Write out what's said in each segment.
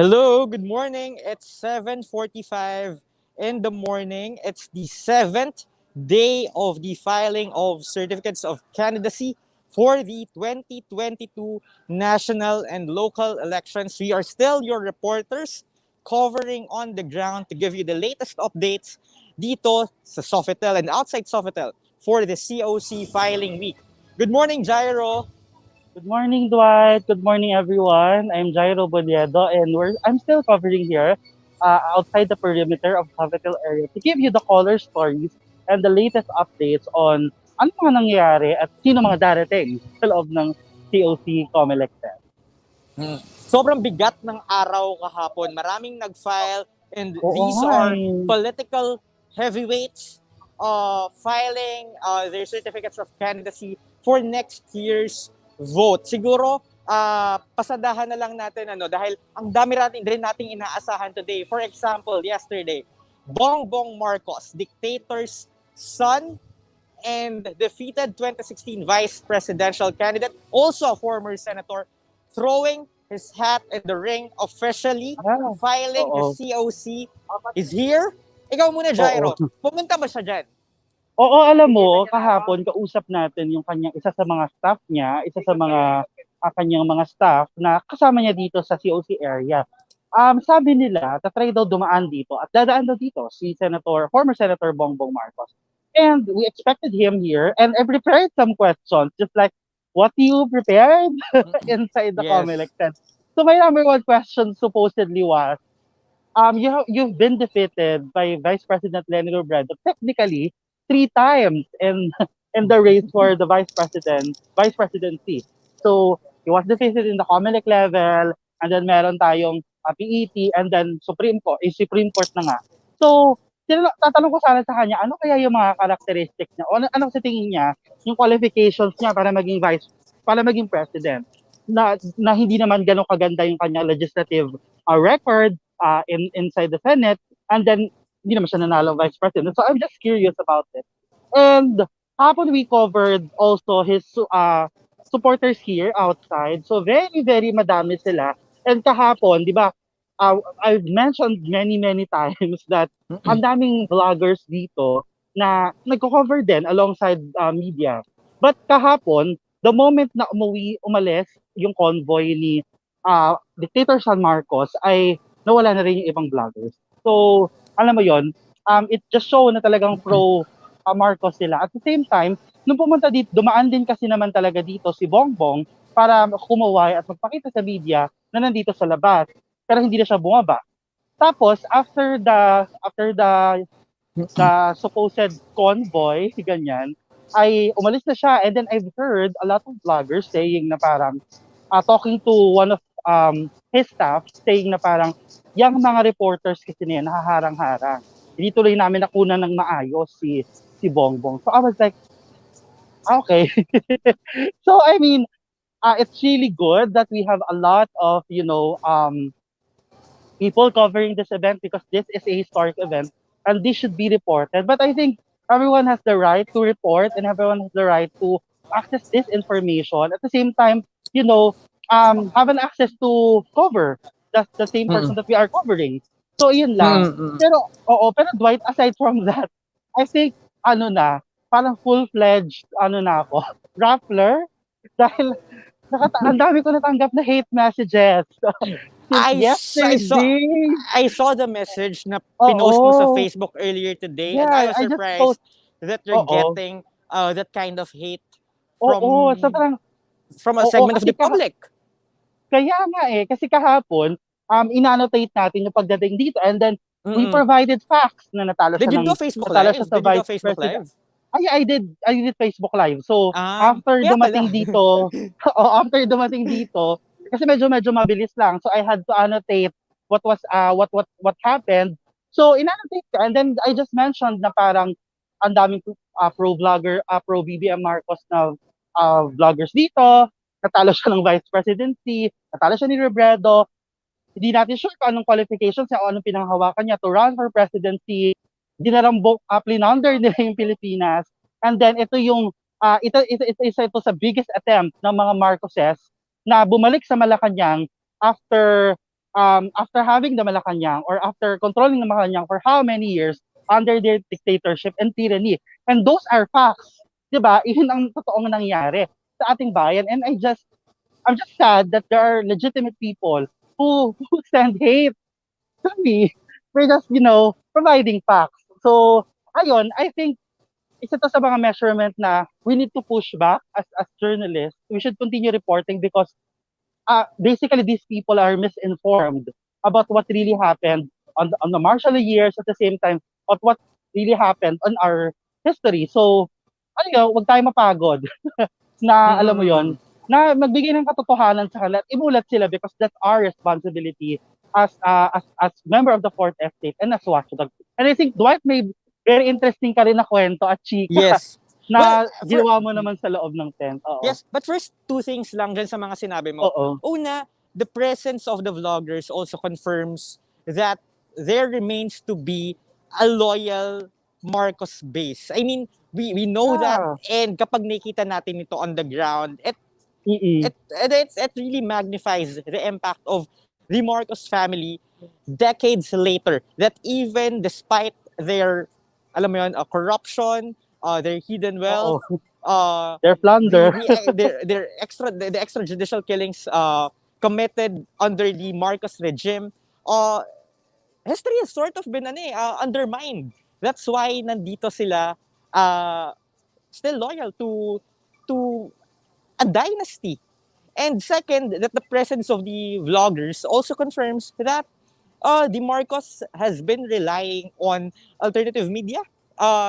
Hello, good morning. It's 7:45 in the morning. It's the 7th day of the filing of certificates of candidacy for the 2022 national and local elections. We are still your reporters covering on the ground to give you the latest updates dito sa Sofitel and outside Sofitel for the COC filing week. Good morning, Jairo. Good morning, Dwight. Good morning, everyone. I'm Jairo Boliedo, and I'm still covering here outside the perimeter of Sofitel area to give you the color stories and the latest updates on ano mga nangyayari at sino mga darating sa loob ng COC Comelec 10. Sobrang bigat ng araw kahapon. Maraming nag-file and Oo these nga are eh. political heavyweights filing their certificates of candidacy for next year's vote. Siguro, pasadahan na lang natin dahil ang dami rin nating inaasahan today. For example, yesterday, Bongbong Marcos, dictator's son and defeated 2016 vice presidential candidate, also a former senator, throwing his hat in the ring officially, Ah, filing his oo. COC, is here. Ikaw muna, Oo. Jairo. Pumunta ba siya dyan? Oo, alam mo, kahapon kausap natin yung kanyang isa sa mga staff niya, isa sa mga kanyang mga staff na kasama niya dito sa COC area. Sabi nila, tatry daw dumaan dito at dadaan daw dito si former Senator Bongbong Marcos. And we expected him here and I prepared some questions just like, what you prepared inside the Yes. Comelec tent? So my number one question supposedly was, you've been defeated by Vice President Leni Robredo technically 3 times in the race for the vice presidency. So he was defeated in the Comelec level, and then meron tayong PET, and then Supreme Court na nga. So tatanong ko sana sa kanya, ano kaya yung mga characteristics niya, o ano sa tingin niya, yung qualifications niya para maging president, na hindi naman ganun kaganda yung kanyang legislative record, inside the Senate, and then hindi naman siya nanalo vice president. So I'm just curious about it. And hapon we covered also his supporters here outside. So very, very madami sila. And kahapon, di ba, I've mentioned many times that ang daming vloggers dito na nagko-cover din alongside media. But kahapon, the moment na umalis yung convoy ni Dictator San Marcos, ay nawala na rin yung ibang vloggers. So, alam mo yon, it just show na talagang pro Marcos sila. At the same time, nung pumunta dito, dumaan din kasi naman talaga dito si Bongbong para kumuway at magpakita sa media na nandito sa labas. Pero hindi na siya bumaba. Tapos, after the supposed convoy, ganyan, ay umalis na siya. And then I've heard a lot of vloggers saying na parang, talking to one of his staff, saying na parang, yung mga reporters kasi niya, nahaharang-harang. Hindi tuloy namin nakunan ng maayos si Bongbong. So I was like, okay. So I mean, it's really good that we have a lot of, people covering this event because this is a historic event and this should be reported. But I think everyone has the right to report and everyone has the right to access this information. At the same time, have an access to cover the same person that we are covering. So yun lang. Pero Dwight, aside from that, I think parang full-fledged na ako, grappler dahil ang dami ko natanggap na hate messages. Since I, s- I saw yesterday. I saw the message na pinost mo sa Oo. Facebook earlier today, and I Yeah, was I just surprised post. that you're Oo. getting that kind of hate Oo, from sobrang, from a oo, segment of the public. kaya nga kasi kahapon, inannotate natin yung pagdating dito, and then we provided facts na Did you do Facebook Live? natalo sa Did you do Vice Facebook President. Live? I did Facebook Live. So, after Kaya pala. dumating dito, kasi medyo mabilis lang. So, I had to annotate what happened. So, inannotate ko, and then I just mentioned na parang ang daming pro BBM Marcos na vloggers dito. Natalo siya ng Vice Presidency, natalo siya ni Robredo. Hindi natin sure kung anong qualifications niya o anong pinanghawakan niya to run for presidency. Dinarambok, plinander nila yung Pilipinas. And then ito yung, isa ito sa biggest attempt ng mga Marcoses na bumalik sa Malacanang after after having the Malacanang or after controlling the Malacanang for how many years under their dictatorship and tyranny. And those are facts. 'Di ba? Yun ang totoong nangyari sa ating bayan. And I'm just sad that there are legitimate people who send hate to me for just, providing facts. So, ayun, I think isa to sa mga measurement na we need to push back as journalists. We should continue reporting because basically these people are misinformed about what really happened on the martial law years at the same time of what really happened on our history. So, wag tayo mapagod na alam mo yon Mm-mm. na magbigay ng katotohanan sa kanila at imulat sila because that's our responsibility as member of the fourth estate and as watchdog. And I think Dwight may very interesting ka rin na kwento at chika Yes. Well, na ginawa mo naman sa loob ng tent. Oo. yes, but first two things lang dyan sa mga sinabi mo. Oo. Una, the presence of the vloggers also confirms that there remains to be a loyal Marcos base. I mean, we know that, Yeah. and kapag nakita natin ito on the ground, Mm-mm. it really magnifies the impact of the Marcos family decades later. That even despite their, alam mo yun, corruption, their hidden wealth, Oo. the, Their plunder. their the extrajudicial killings committed under the Marcos regime, history has sort of been undermined. That's why nandito sila still loyal to a dynasty. And second, that the presence of the vloggers also confirms that the Marcos has been relying on alternative media,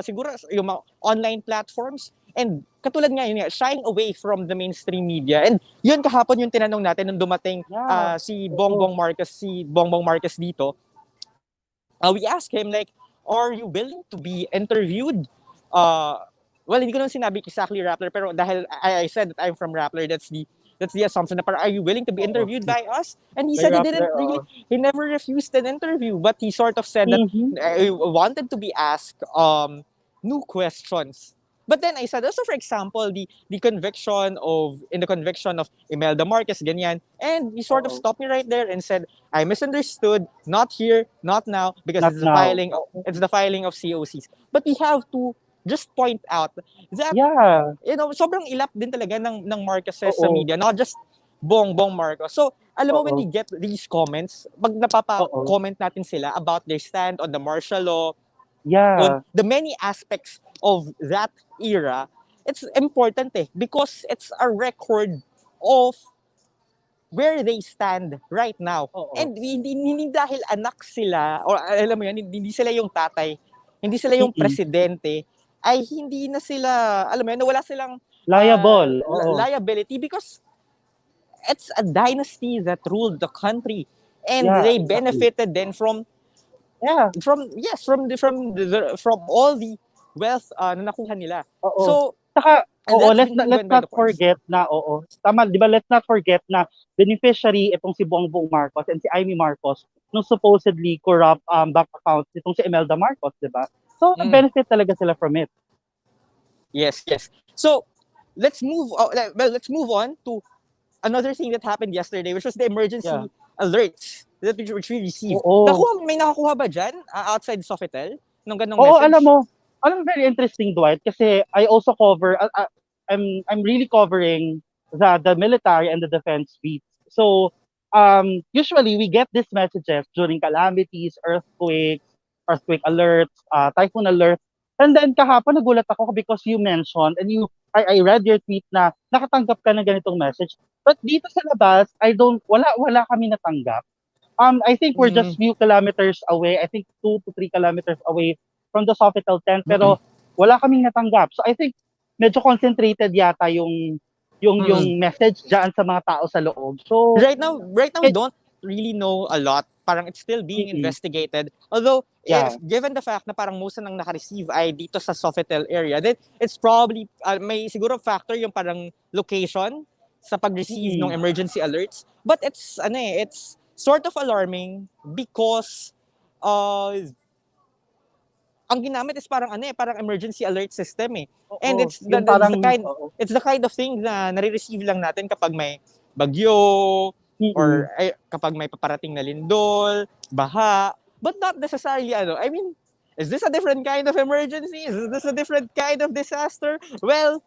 siguro yung mga online platforms, and katulad nga yun nga, shying away from the mainstream media. And yun kahapon yung tinanong natin nung dumating Yeah. si Oo. Bongbong Marcos dito. We asked him like, are you willing to be interviewed? Well, hindi ko naman sinabi exactly Rappler, pero dahil I said that I'm from Rappler, that's the assumption na parang, are you willing to be Oo. interviewed by us? And he May said Rappler, oo. he never refused an interview, but he sort of said that Mhm. he wanted to be asked new questions. But then I said, also for example, the conviction in the conviction of Imelda Marquez, ganyan, and he sort of Oo. stopped me right there and said, I misunderstood, not here, not now, because Not now. Oo. it's the filing of COCs. But we have to just point out that, Yeah. sobrang ilap din talaga ng Marcoses sa Oo. media, not just Bongbong Marcos. So, alam mo, when we Oo. get these comments, pag Oo. napapa-comment natin sila about their stand on the martial law, on Yeah. the many aspects of that era, it's important because it's a record of where they stand right now. Oo. And hindi dahil anak sila, or alam mo yan, hindi sila yung tatay, hindi sila yung Mm. presidente, ay hindi na sila, alam mo yan, wala silang Liable. Oo. liability because it's a dynasty that ruled the country. And Yeah, they exactly. benefited then from Yeah. from all the wealth na nakuha nila. Oo. So, Saka, and oo, that's let's been not, let's proven by not the courts. forget na, oo. Tama, di ba, let's not forget na beneficiary itong si Bongbong Marcos and si Amy Marcos nung supposedly corrupt bank accounts itong si Imelda Marcos, di ba? So, benefit talaga sila from it. Yes. So, let's move on to another thing that happened yesterday, which was the emergency alerts which we received. Oo. May nakakuha ba dyan outside Sofitel nung ganong Oo, message? alam mo, very interesting, Dwight, kasi I also cover, I'm really covering the military and the defense beats. So, usually we get these messages during calamities, earthquake alerts, typhoon alerts. And then kahapon nagulat ako because you mentioned and I read your tweet na nakatanggap ka ng ganitong message. But dito sa labas, wala kami natanggap. I think we're just few kilometers away. I think 2 to 3 kilometers away from the Sofitel tent, pero wala kaming natanggap. So I think medyo concentrated yata yung message diyan sa mga tao sa loob. So Right now we don't really know a lot. Parang it's still being investigated. Although, if given the fact na parang most ng naka-receive ay dito sa Sofitel area, then it's probably may siguro factor yung parang location sa pag-receive ng emergency alerts. But it's sort of alarming because ang ginamit is parang parang emergency alert system eh. And it's the kind of thing na nare-receive lang natin kapag may bagyo, or kapag may paparating na lindol, baha, but not necessarily I mean, is this a different kind of emergency? Is this a different kind of disaster? Well,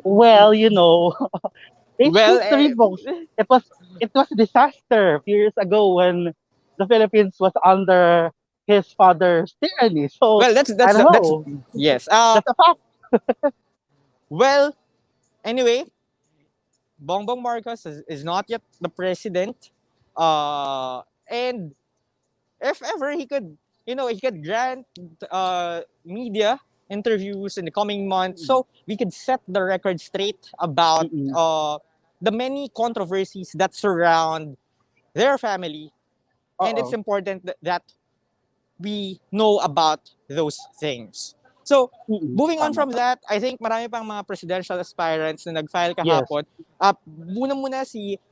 Well, you know, page well, history books. It was a disaster a few years ago when the Philippines was under his father's tyranny. So well, I don't that's know. yes. That's a fact. Well, anyway, Bongbong Marcos is not yet the president. And if ever he could, he could grant media interviews in the coming months, so we could set the record straight about Mm-mm. the many controversies that surround their family, and it's Oo. important that we know about those things. So, Mm-mm. moving on Tama, from tama. that, I think marami pang mga presidential aspirants na nag-file Yes. kahapon. Muna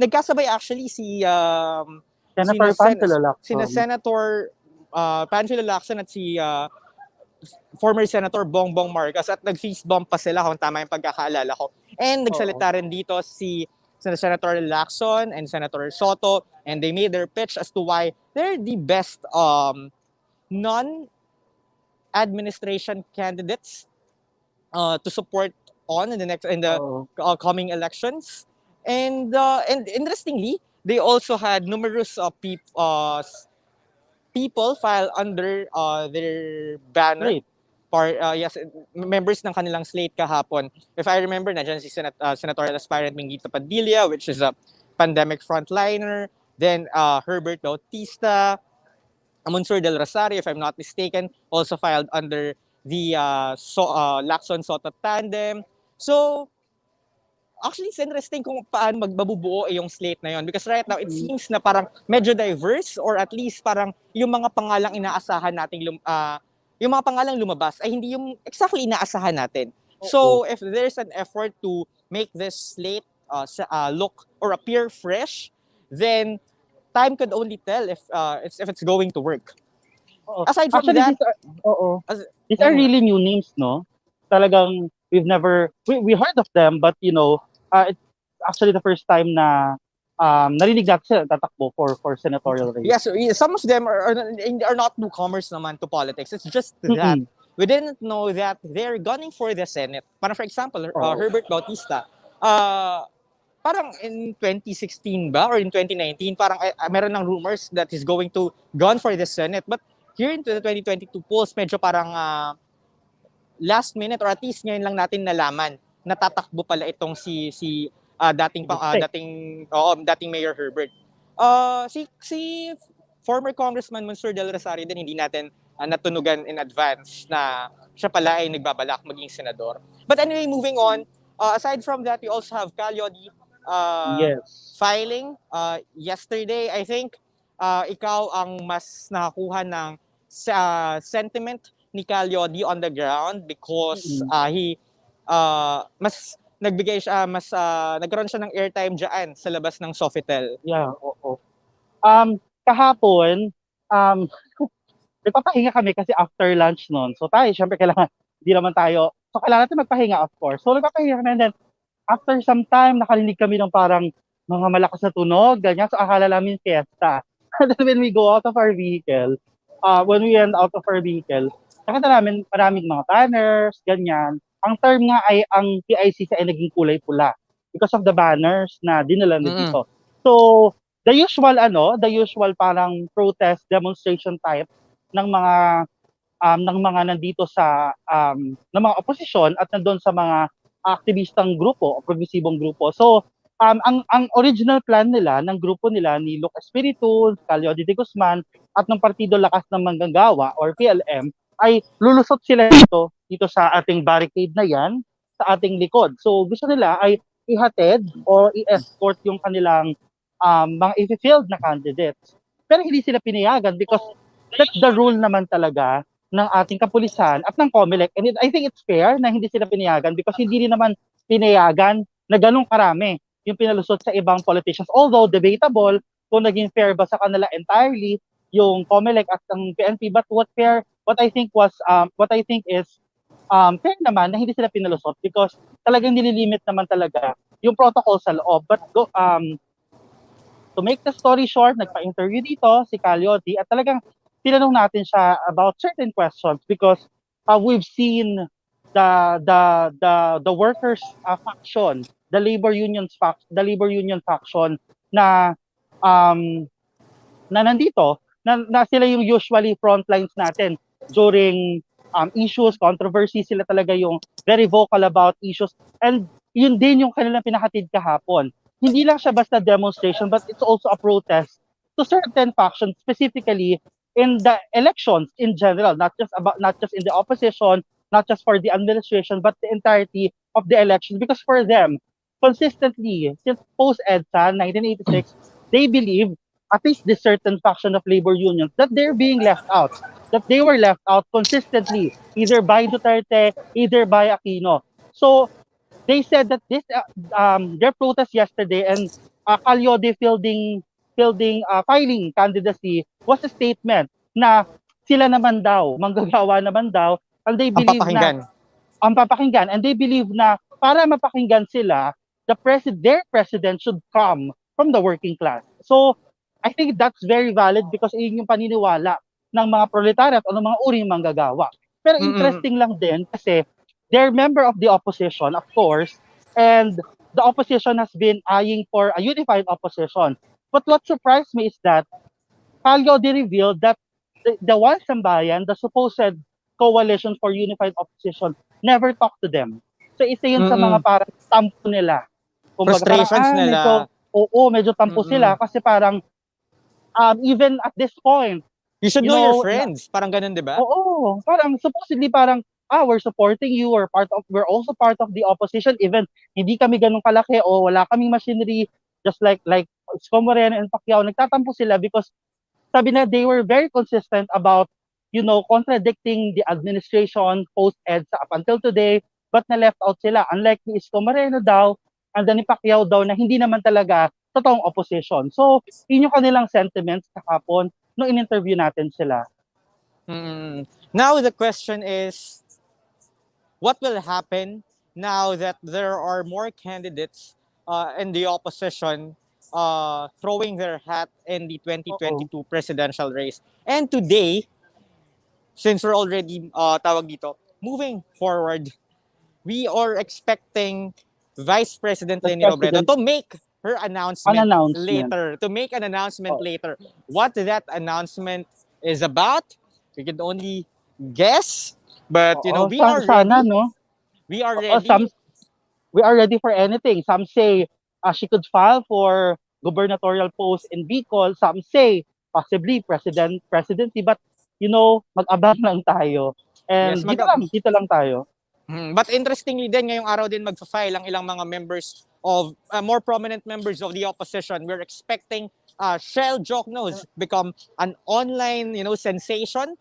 nagkasabay actually Senator Panselo sina Lacson. Senator Panfilo Lacson at former Senator Bongbong Marcos, at nag-fist bump pa sila kung tama yung pagkakaalala ko. And Oo. nagsalita rin dito Senator Lacson and Senator Soto, and they made their pitch as to why they're the best non-administration candidates to support in the Oo. coming elections. And interestingly, they also had numerous people file under their banner. Great. Yes, members ng kanilang slate kahapon. If I remember, nandiyan si Senatorial Aspirant Mingito Padilla, which is a pandemic frontliner. Then Herbert Bautista, Monsur del Rosario, if I'm not mistaken, also filed under the Lacson Soto tandem. So, actually, it's interesting kung paano magbabubuo yung slate na yon, because right now, it seems na parang medyo diverse, or at least parang yung mga pangalang inaasahan nating yung mga pangalang lumabas ay hindi yung exactly inaasahan natin. So, if there's an effort to make this slate look or appear fresh, then time could only tell if it's going to work. Oo. Aside from Actually, that, these are really new names, no? Talagang we heard of them, but it's actually the first time na narinig natin sila tatakbo for senatorial race. yes, some of them are not newcomers naman to politics. It's just that we didn't know that they're gunning for the Senate. Parang for example, Herbert Bautista, parang in 2016 ba or in 2019, parang meron ng rumors that he's going to gun for the Senate. But here in the 2022 polls, medyo parang last minute, or at least ngayon lang natin nalaman na tatakbo pala itong dating Mayor Herbert. Si former Congressman Monsur del Rosario din, hindi natin natunugan in advance na siya pala ay nagbabalak maging senador. But anyway, moving on, aside from that, we also have Calyodi Yes. filing yesterday. I think ikaw ang mas nakakuha ng sentiment ni Calyodi on the ground, because he mas nagbigay siya, nagkaroon siya ng airtime diyan sa labas ng Sofitel. Yeah, oo. Kahapon, nagpapahinga kami kasi after lunch noon. So tayo, syempre kailangan, kailangan natin magpahinga, of course. So nagpapahinga kami, and then after some time, nakarinig kami ng parang mga malakas na tunog, ganyan. So akala namin fiesta. And then when we go out of our vehicle, nakita namin maraming mga banners, ganyan. Ang term nga ay ang PICC ay naging kulay pula because of the banners na dinala dito. So, the usual parang protest demonstration type ng mga nandito sa ng mga opposition at nandoon sa mga aktivistang grupo o progresibong grupo. So, ang original plan nila ng grupo nila ni Luke Espiritu, Calyodi de Guzman at ng Partido Lakas ng Manggagawa or PLM ay lulusot sila dito sa ating barricade na yan, sa ating likod. So gusto nila ay ihatid o i-escort yung kanilang mga i-field na candidates. Pero hindi sila pinayagan because that's the rule naman talaga ng ating kapulisan at ng COMELEC. And I think it's fair na hindi sila pinayagan because hindi rin naman pinayagan na ganun karami yung pinalusot sa ibang politicians. Although debatable kung naging fair ba sa kanila entirely yung COMELEC at ang PNP, but what I think is fair naman na hindi sila pinalusot because talagang nililimit naman talaga yung protocol sa loob. But to make the story short, nagpa-interview dito si Calyoti at talagang tinanong natin siya about certain questions because we've seen the workers faction, the labor union faction na um nandito na sila yung usually frontlines natin during issues, controversy, sila talaga yung very vocal about issues. And yun din yung kanilang pinakatid kahapon. Hindi lang siya basta demonstration but it's also a protest to certain factions, specifically in the elections in general, not just in the opposition, not just for the administration, but the entirety of the elections. Because for them, consistently since post EDSA 1986, they believe, at least this certain faction of labor unions, that they're being left out, that they were left out consistently, either by Duterte, either by Aquino. So they said that their protest yesterday and Calyode filing candidacy was a statement na sila naman daw, manggagawa naman daw, and they Ang believe na papakinggan. ang papakinggan, and they believe na para mapakinggan sila, their president should come from the working class. So I think that's very valid because yun yung paniniwala ng mga proletariat o ng mga uring manggagawa. Pero Mm-mm. interesting lang din kasi they're member of the opposition, of course, and the opposition has been eyeing for a unified opposition. But what surprised me is that Calyode revealed that the One Sambayan, the supposed coalition for unified opposition, never talked to them. So isa yun sa mga Mm-mm. parang tampo nila. Kumbaga parang, Frustrations nila. medyo tampo Mm-mm. sila kasi parang even at this point, You should you know your know, friends. Parang ganun, di ba? oo, parang supposedly parang, we're supporting you, we're also part of the opposition, even hindi kami ganun kalaki o wala kaming machinery, just like Isko Moreno and Pacquiao, nagtatampo sila because sabi na they were very consistent about, contradicting the administration post-EDSA up until today, but na-left out sila. Unlike ni Isko Moreno daw, and then ni Pacquiao daw na hindi naman talaga totoong opposition. So, yun yung kanilang sentiments kahapon nung in-interview natin sila. Mm-mm. Now the question is, what will happen now that there are more candidates in the opposition throwing their hat in the Oo. 2022 presidential race? And today, since we're already tawag dito, moving forward, we are expecting Vice President The Leni Robredo president, to make her an announcement announcement. later, to make an announcement Oh, later. What that announcement is about, we can only guess. But oo. we are Sana, ready. no? We are Oo, ready. we are ready for anything. Some say she could file for gubernatorial post in Bicol. Some say possibly presidency. But, mag-abang lang tayo. Yes, And dito lang tayo. But interestingly din, ngayong araw din magfa-file ang ilang mga members of, more prominent members of the opposition. We're expecting Shell Joknos become an online, sensation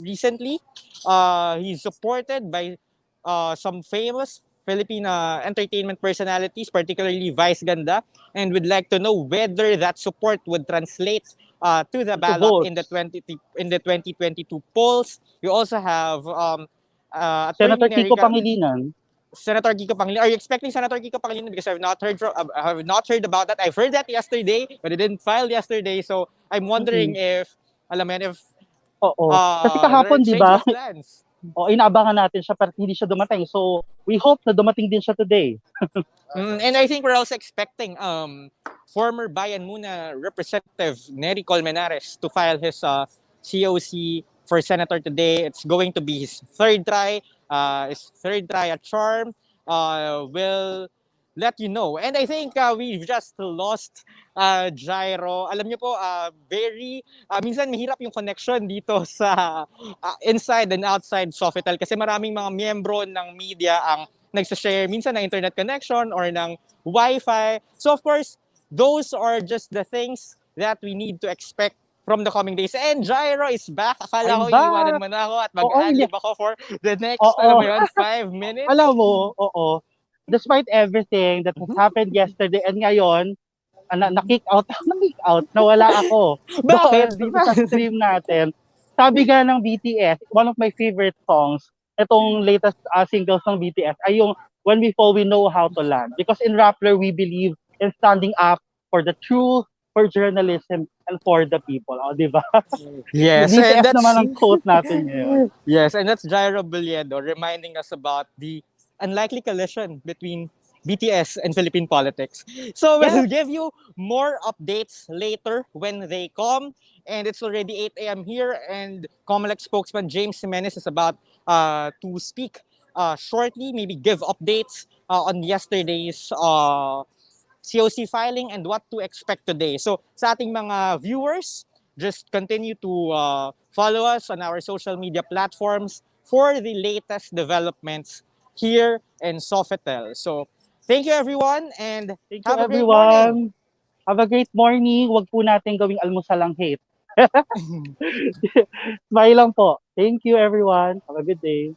recently. He's supported by some famous Philippine entertainment personalities, particularly Vice Ganda, and would like to know whether that support would translate to the Into ballot in votes. the 2022 polls. You also have Attorney Senator Kiko Nerica, Pangilinan. Senator Kiko Pangilinan. Are you expecting Senator Kiko Pangilinan? Because I have not heard about that. I've heard that yesterday, but it didn't file yesterday. So I'm wondering Mm-mm. if, alam mo yan, if Oo. Kasi there are kahapon, di exchange ba? of plans. Inaabangan natin siya pero hindi siya dumating. So, we hope na dumating din siya today. And I think we're also expecting former Bayan Muna Representative Nery Colmenares to file his COC for Senator today. It's going to be his third try. At Charm. Will let you know. And I think we've just lost Gyro. Alam niyo po, minsan mahirap yung connection dito sa inside and outside Sofitel kasi maraming mga miyembro ng media ang nagsashare minsan ng internet connection or ng Wi-Fi. So of course, those are just the things that we need to expect from the coming days. And Gyro is back. Akala I'm ko iiwanan back! mo na ako at Oo, hindi. mag-adlib ako for the next, Oo. 5 minutes. Alam mo, oo. Despite everything that has happened yesterday and ngayon, na-kick out, na-kick out, nawala ako. Bakit? Doon, dito sa stream natin. Sabi nga ng BTS, one of my favorite songs, itong latest singles ng BTS, ay yung When We Fall, We Know How to Land. Because in Rappler, we believe in standing up for the truth, for journalism, and for the people. O, di ba? Yes, and DTF that's naman ang quote natin ngayon. yes, and that's Jairo Bulledo reminding us about the unlikely collision between BTS and Philippine politics. So Yeah. we'll give you more updates later when they come. And it's already 8 a.m. here, and Comelec spokesman James Jimenez is about to speak shortly, maybe give updates on yesterday's COC filing and what to expect today. So sa ating mga viewers, just continue to follow us on our social media platforms for the latest developments here in Sofitel. So thank you everyone and Thank you, have a great morning. everyone. Have a great morning. Huwag po natin gawing almusal ang hate. Smile lang po. Thank you, everyone. Have a good day.